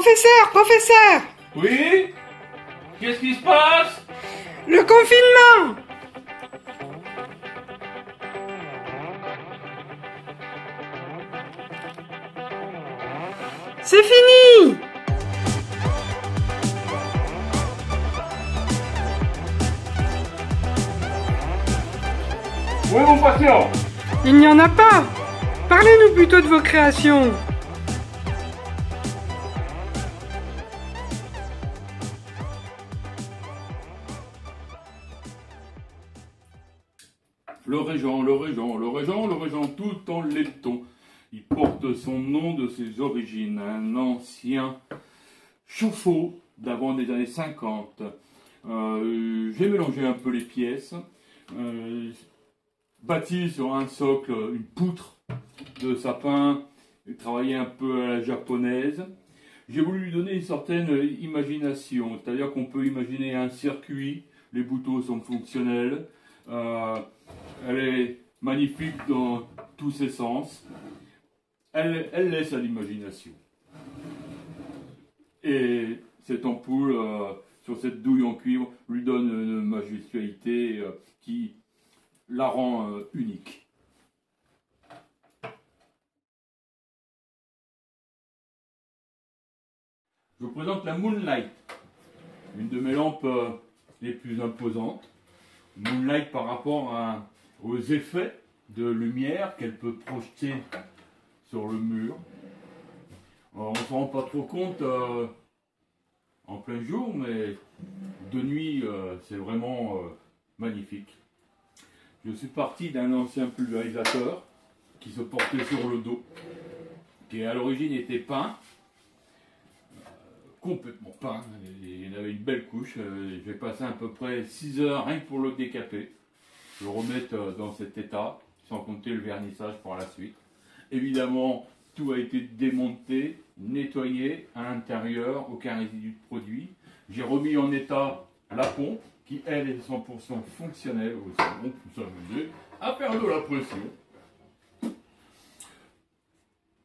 Professeur! Oui? Qu'est-ce qui se passe? Le confinement! C'est fini! Où est mon patient? Il n'y en a pas! Parlez-nous plutôt de vos créations! Le régent, tout en laiton. Il porte son nom de ses origines, un ancien chauffe-eau d'avant des années 50. J'ai mélangé un peu les pièces, bâti sur un socle, une poutre de sapin, travaillé un peu à la japonaise. J'ai voulu lui donner une certaine imagination, c'est-à-dire qu'on peut imaginer un circuit, les boutons sont fonctionnels, elle est magnifique dans tous ses sens, elle laisse à l'imagination. Et cette ampoule sur cette douille en cuivre lui donne une majestuosité qui la rend unique. Je vous présente la Moonlight, une de mes lampes les plus imposantes. Moonlight par rapport aux effets de lumière qu'elle peut projeter sur le mur. Alors, on ne s'en rend pas trop compte en plein jour, mais de nuit c'est vraiment magnifique. Je suis parti d'un ancien pulvérisateur qui se portait sur le dos, qui à l'origine était peint, complètement peint, il avait une belle couche. J'ai passé à peu près 6 heures rien que pour le décaper, le remettre dans cet état, sans compter le vernissage par la suite. Évidemment, tout a été démonté, nettoyé à l'intérieur, aucun résidu de produit. J'ai remis en état la pompe, qui elle est 100% fonctionnelle au salon, pour s'amuser à faire de la pression.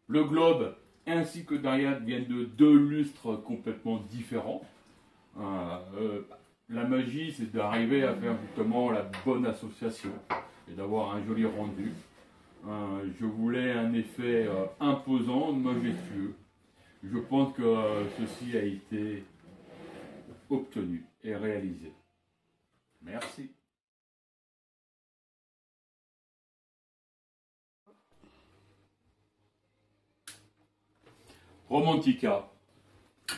Le globe ainsi que Dariad viennent de 2 lustres complètement différents. La magie, c'est d'arriver à faire justement la bonne association et d'avoir un joli rendu. Je voulais un effet imposant, majestueux. Je pense que ceci a été obtenu et réalisé. Merci. Romantica.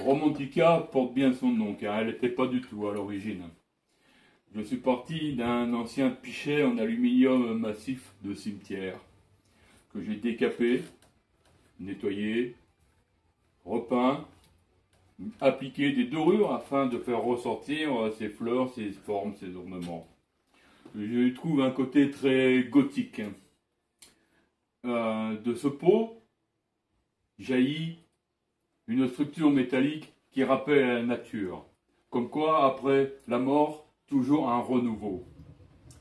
Romantica porte bien son nom car elle n'était pas du tout à l'origine. Je suis parti d'un ancien pichet en aluminium massif de cimetière que j'ai décapé, nettoyé, repeint, appliqué des dorures afin de faire ressortir ses fleurs, ses formes, ses ornements. Je trouve un côté très gothique. De ce pot jaillit une structure métallique qui rappelle la nature. Comme quoi, après la mort, toujours un renouveau.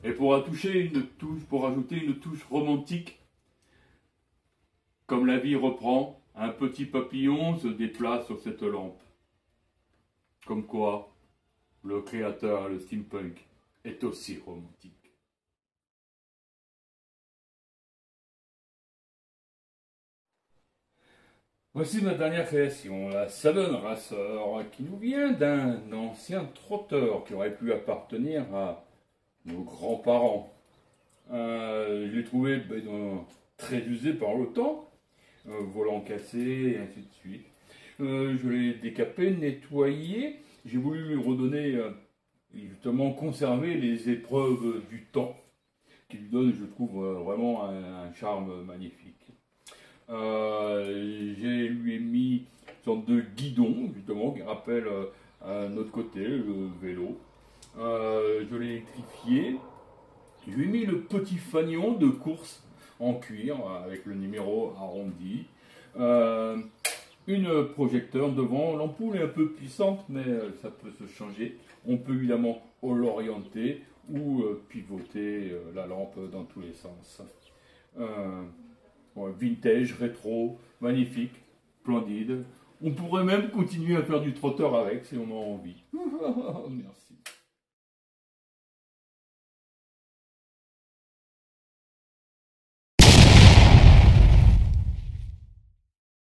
Et pour ajouter une touche romantique, comme la vie reprend, un petit papillon se déplace sur cette lampe. Comme quoi, le créateur, le steampunk, est aussi romantique. Voici ma dernière création, la Savon Racer, qui nous vient d'un ancien trotteur qui aurait pu appartenir à nos grands-parents. Je l'ai trouvé très usé par le temps, volant cassé et ainsi de suite. Je l'ai décapé, nettoyé, j'ai voulu lui redonner, justement conserver les épreuves du temps, qui lui donnent, je trouve, vraiment un charme magnifique. Je lui ai mis une sorte de guidon, justement, qui rappelle à notre côté le vélo. Je l'ai électrifié. Je lui ai mis le petit fanion de course en cuir avec le numéro arrondi. Une projecteur devant. L'ampoule est un peu puissante, mais ça peut se changer. On peut évidemment l'orienter ou pivoter la lampe dans tous les sens. Vintage, rétro, magnifique, splendide. On pourrait même continuer à faire du trotteur avec si on a envie. Merci.